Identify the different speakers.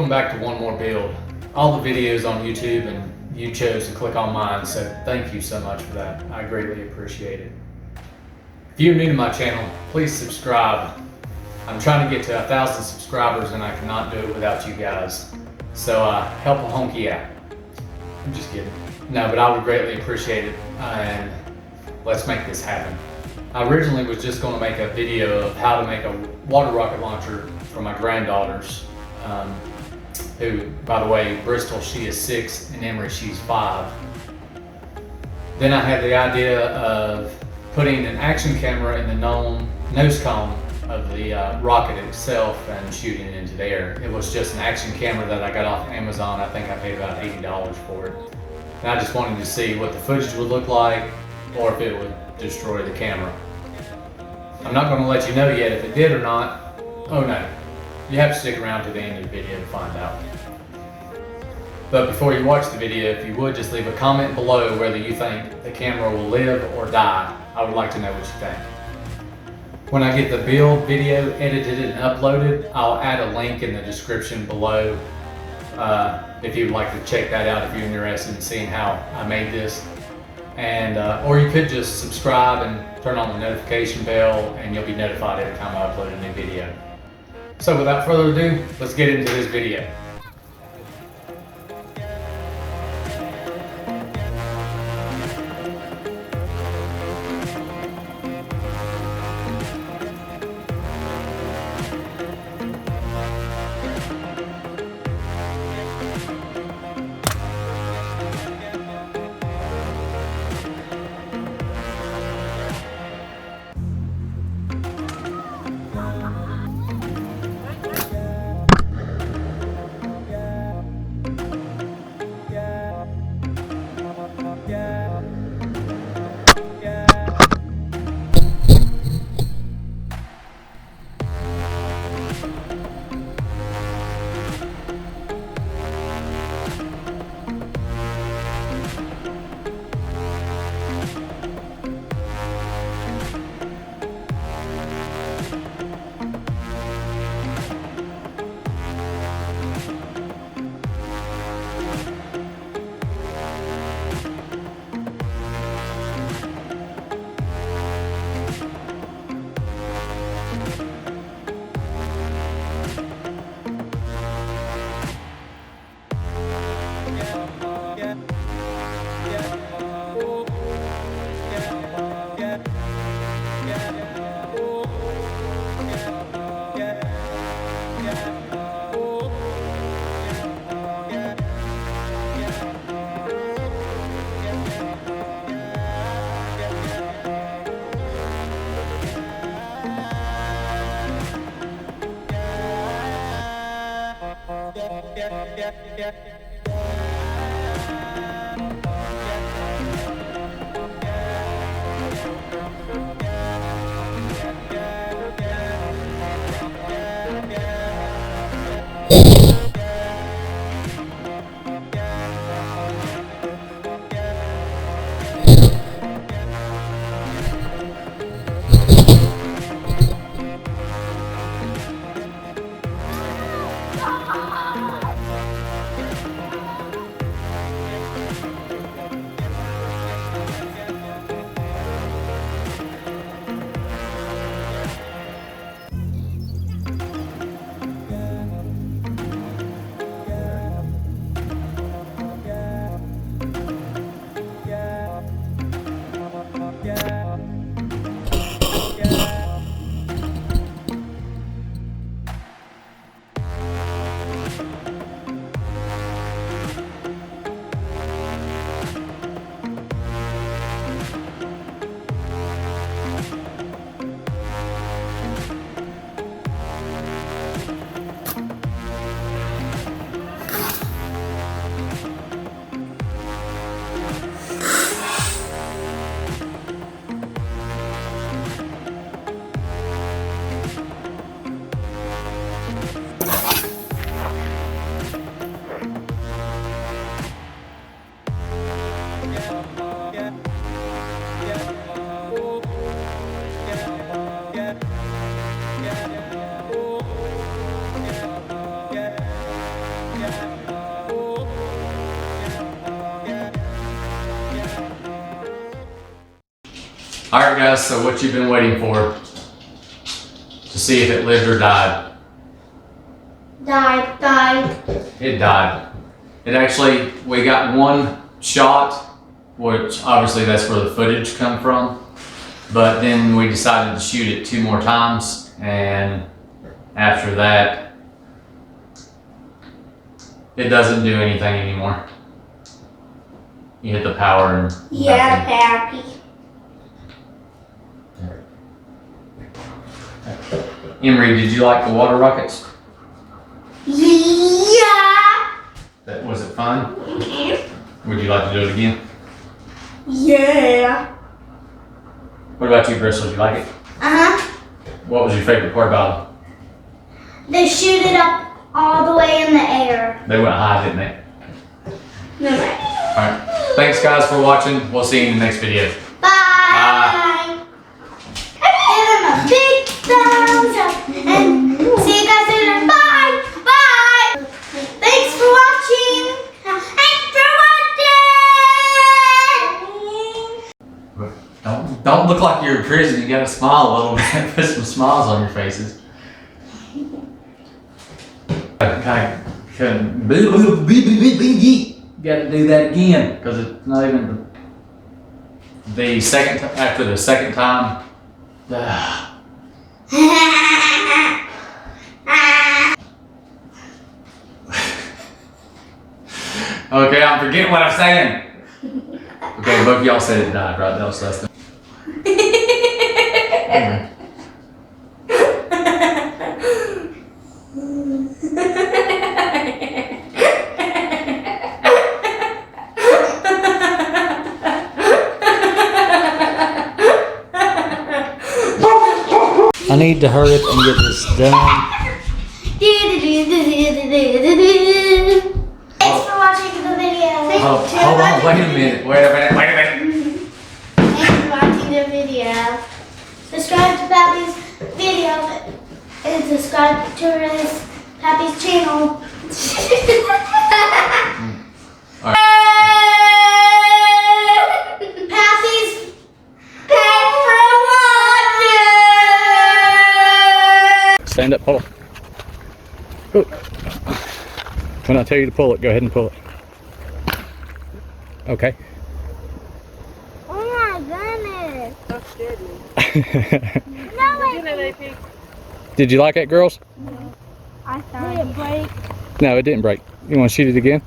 Speaker 1: welcome back to one more build. All the videos on YouTube, and you chose to click on mine, so thank you so much for that. I greatly appreciate it. If you're new to my channel, please subscribe. I'm trying to get to 1,000 subscribers and I cannot do it without you guys. So help a honky out. I'm just kidding. No, but I would greatly appreciate it, and let's make this happen. I originally was just going to make a video of how to make a water rocket launcher for my granddaughters, who, by the way, Bristol, she is 6, and Emery, she's 5. Then I had the idea of putting an action camera in the nose cone of the rocket itself and shooting it into the air. It was just an action camera that I got off Amazon. I think I paid about $80 for it. And I just wanted to see what the footage would look like, or if it would destroy the camera. I'm not going to let you know yet if it did or not. Oh no, you have to stick around to the end of the video to find out. But before you watch the video, if you would, just leave a comment below whether you think the camera will live or die. I would like to know what you think. When I get the build video edited and uploaded, I'll add a link in the description below if you would like to check that out if you're interested in seeing how I made this. And or you could just subscribe and turn on the notification bell, and you'll be notified every time I upload a new video. So without further ado, let's get into this video. Alright guys, so what you've been waiting for to see if it lived or died.
Speaker 2: Died.
Speaker 1: It died. It actually, we got one shot, which obviously that's where the footage come from. But then we decided to shoot it 2 more times, and after that, it doesn't do anything anymore. You hit the power and
Speaker 2: Yeah, Pappy.
Speaker 1: Emery, did you like the water rockets?
Speaker 2: Yeah.
Speaker 1: Was it fun? Would you like to do it again?
Speaker 2: Yeah.
Speaker 1: What about you, Bristol? Did you like it? What was your favorite part about it?
Speaker 2: They shoot it up all the way in the air.
Speaker 1: They went high, didn't they?
Speaker 2: No way.
Speaker 1: Alright. Thanks guys for watching. We'll see you in the next video.
Speaker 2: Bye. Give them a big thumbs up and see you guys later. Bye. Bye. Thanks for watching. Thanks for watching.
Speaker 1: Don't look like you're in prison. You gotta smile a little bit. Put some smiles on your faces. You gotta do that again because it's not even the second after the second time. Okay, I'm forgetting what I'm saying. Okay, both of y'all said it died, right? That was less than. I need to hurry up and get this done.
Speaker 2: Thanks for watching the video.
Speaker 1: Hold on, wait a minute.
Speaker 2: Thanks for watching the video. Subscribe to Pappy's video and subscribe to his Pappy's channel. Pappy's Thanks for watching.
Speaker 1: Stand up, pull it. Ooh. When I tell you to pull it, go ahead and pull it. Okay.
Speaker 2: Oh my goodness.
Speaker 3: That scared me.
Speaker 2: No,
Speaker 3: Get it, AP.
Speaker 1: Did you like it, girls?
Speaker 2: I thought it break.
Speaker 1: No, it didn't break. You want to shoot it again?